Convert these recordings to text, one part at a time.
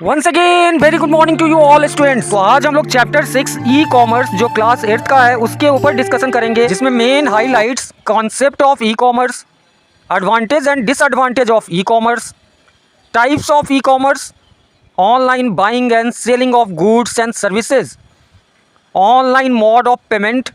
Once again very good morning to you all students. तो आज हम लोग चैप्टर 6 ई कॉमर्स जो क्लास 8th का है उसके ऊपर डिस्कशन करेंगे, जिसमें main highlights concept of e commerce, advantage and disadvantage of e commerce, types of e commerce, online buying and selling of goods and services, online mode of payment,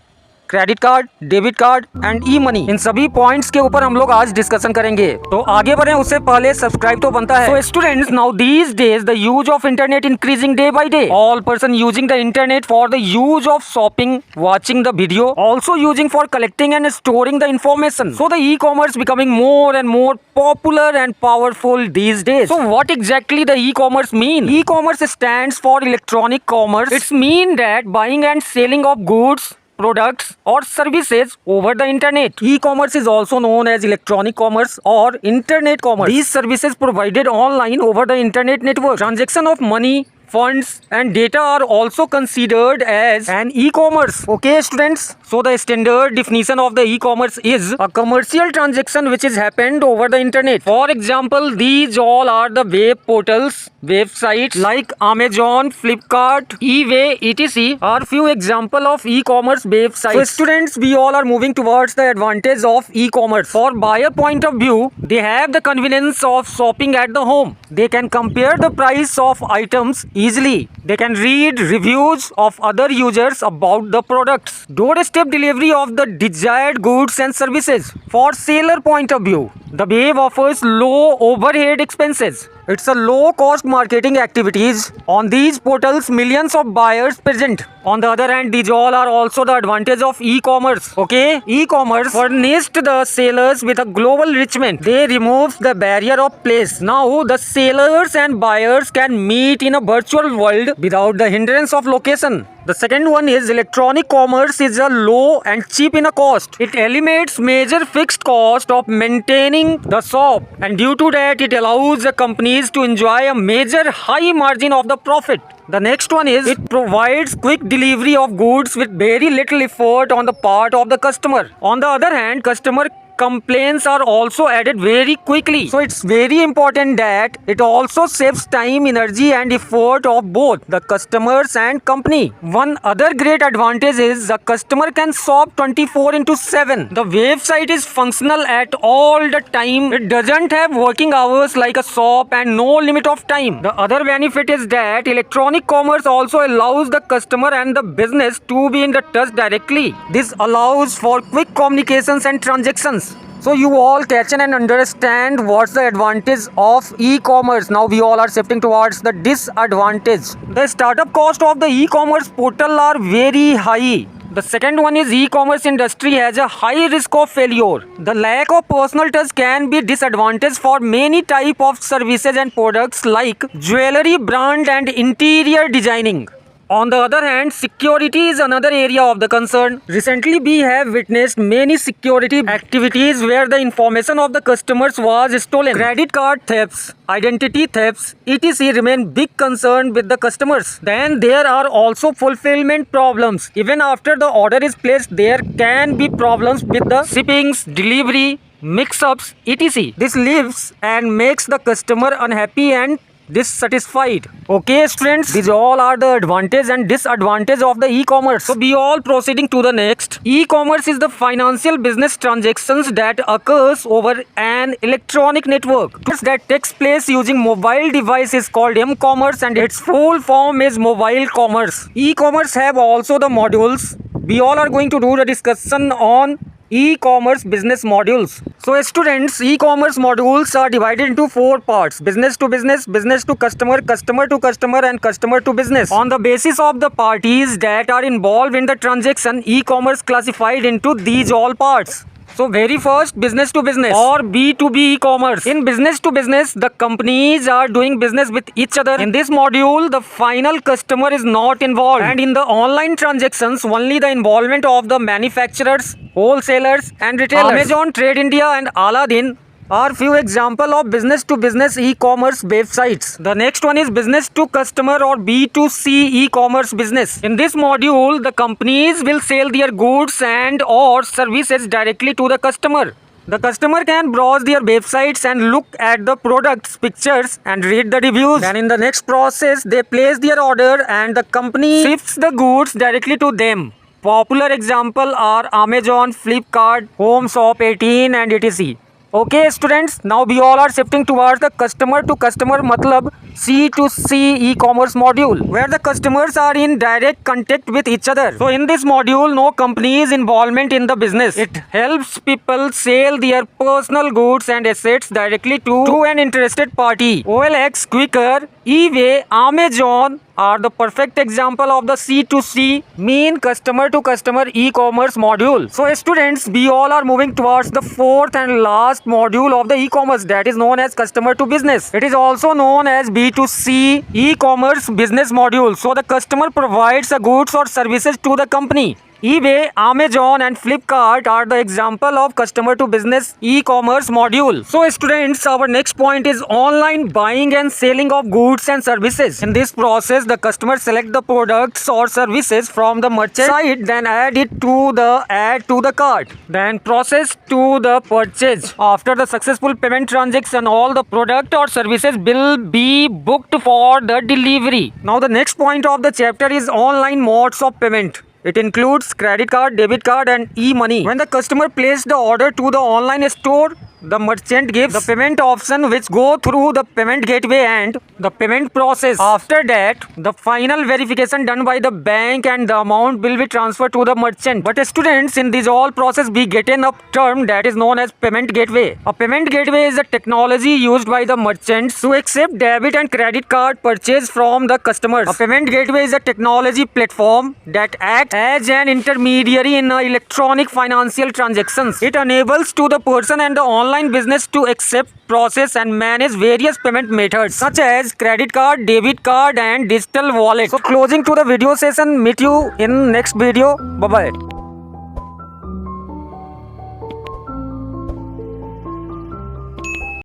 credit card, debit card and e money. इन सभी points के ऊपर हम लोग आज discussion करेंगे। तो आगे बढ़े उससे पहले सब्सक्राइब तो बनता है। So students, now these days the use of internet increasing day by day. All person using the internet for the use of shopping, watching the video, also using for collecting and storing the information. So the e-commerce becoming more and more popular and powerful these days. So what exactly the e-commerce mean? E-commerce stands for electronic commerce. It's mean that buying and selling of goods, products or services over the internet. E-commerce is also known as electronic commerce or internet commerce. These services provided online over the internet network. Transaction of money, funds and data are also considered as an e-commerce. Okay students, so the standard definition of the e-commerce is a commercial transaction which is happened over the internet. For example, these all are the web portals, websites like Amazon, Flipkart, eBay, etc. are few example of e-commerce websites. So students, we all are moving towards the advantage of e-commerce. For buyer point of view, they have the convenience of shopping at the home. They can compare the price of items easily. They can read reviews of other users about the products. Doorstep delivery of the desired goods and services. For seller point of view, the web offers low overhead expenses. It's a low cost marketing activities. On these portals, millions of buyers present. On the other hand, these all are also the advantage of e-commerce. Okay, e-commerce furnished the sellers with a global enrichment. They removed the barrier of place. Now the sellers and buyers can meet in a virtual world without the hindrance of location. The second one is electronic commerce is a low and cheap in a cost. It eliminates major fixed cost of maintaining the shop, and due to that it allows the companies to enjoy a major high margin of the profit. The next one is it provides quick delivery of goods with very little effort on the part of the customer. On the other hand, customer complaints are also added very quickly. So it's very important that it also saves time, energy and effort of both the customers and company. One other great advantage is the customer can shop 24/7. The website is functional at all the time. It doesn't have working hours like a shop and no limit of time. The other benefit is that electronic commerce also allows the customer and the business to be in the touch directly. This allows for quick communications and transactions. So you all catch and understand what's the advantage of e-commerce. Now we all are shifting towards the disadvantage. The startup cost of the e-commerce portal are very high. The second one is e-commerce industry has a high risk of failure. The lack of personal touch can be disadvantage for many type of services and products like jewelry, brand and interior designing. On the other hand, security is another area of the concern. Recently, we have witnessed many security activities where the information of the customers was stolen. Credit card thefts, identity thefts, etc. remain big concern with the customers. Then there are also fulfillment problems. Even after the order is placed, there can be problems with the shippings, delivery, mix-ups, etc. This leaves and makes the customer unhappy and dissatisfied. Okay students, these all are the advantage and disadvantage of the e-commerce. So be all proceeding to the next. E-commerce is the financial business transactions that occurs over an electronic network that takes place using mobile device is called m-commerce and its full form is mobile commerce. E-commerce have also the modules. We all are going to do the discussion on e-commerce business modules. So students, e-commerce modules are divided into 4 parts: business to business, business to customer, customer to customer and customer to business. On the basis of the parties that are involved in the transaction, e-commerce classified into these all parts. So very first, business to business or B2B e-commerce. In business to business, the companies are doing business with each other. In this module, the final customer is not involved, and in the online transactions, only the involvement of the manufacturers, wholesalers and retailers. Amazon, Trade India and Aladdin are few example of business to business e-commerce websites. The next one is business to customer or B2C e-commerce business. In this module, the companies will sell their goods and or services directly to the customer. The customer can browse their websites and look at the products, pictures and read the reviews. Then in the next process, they place their order and the company ships the goods directly to them. Popular example are Amazon, Flipkart, Home Shop 18 and etc. Okay students, now we all are shifting towards the customer to customer matlab C2C e-commerce module, where the customers are in direct contact with each other. So in this module, no company's involvement in the business. It helps people sell their personal goods and assets directly to an interested party. OLX, Quikr, eBay, Amazon are the perfect example of the C2C, mean customer to customer e-commerce module. So students, we all are moving towards the fourth and last module of the e-commerce, that is known as customer to business. It is also known as B2C e-commerce business module. So the customer provides the goods or services to the company. eBay, Amazon and Flipkart are the example of customer to business e-commerce module. So students, our next point is online buying and selling of goods and services. In this process, the customer select the products or services from the merchant site, then add to the cart, then process to the purchase. After the successful payment transaction, all the product or services will be booked for the delivery. Now the next point of the chapter is online modes of payment. It includes credit card, debit card and e-money. When the customer places the order to the online store, the merchant gives the payment option which go through the payment gateway and the payment process. After that, the final verification done by the bank and the amount will be transferred to the merchant. But students, in this all process we get a term that is known as payment gateway. A payment gateway is a technology used by the merchants to accept debit and credit card purchase from the customers. A payment gateway is a technology platform that acts as an intermediary in electronic financial transactions. It enables to the person and the online business to accept, process and manage various payment methods such as credit card, debit card and digital wallet. So closing to the video session, meet you in next video. Bye bye.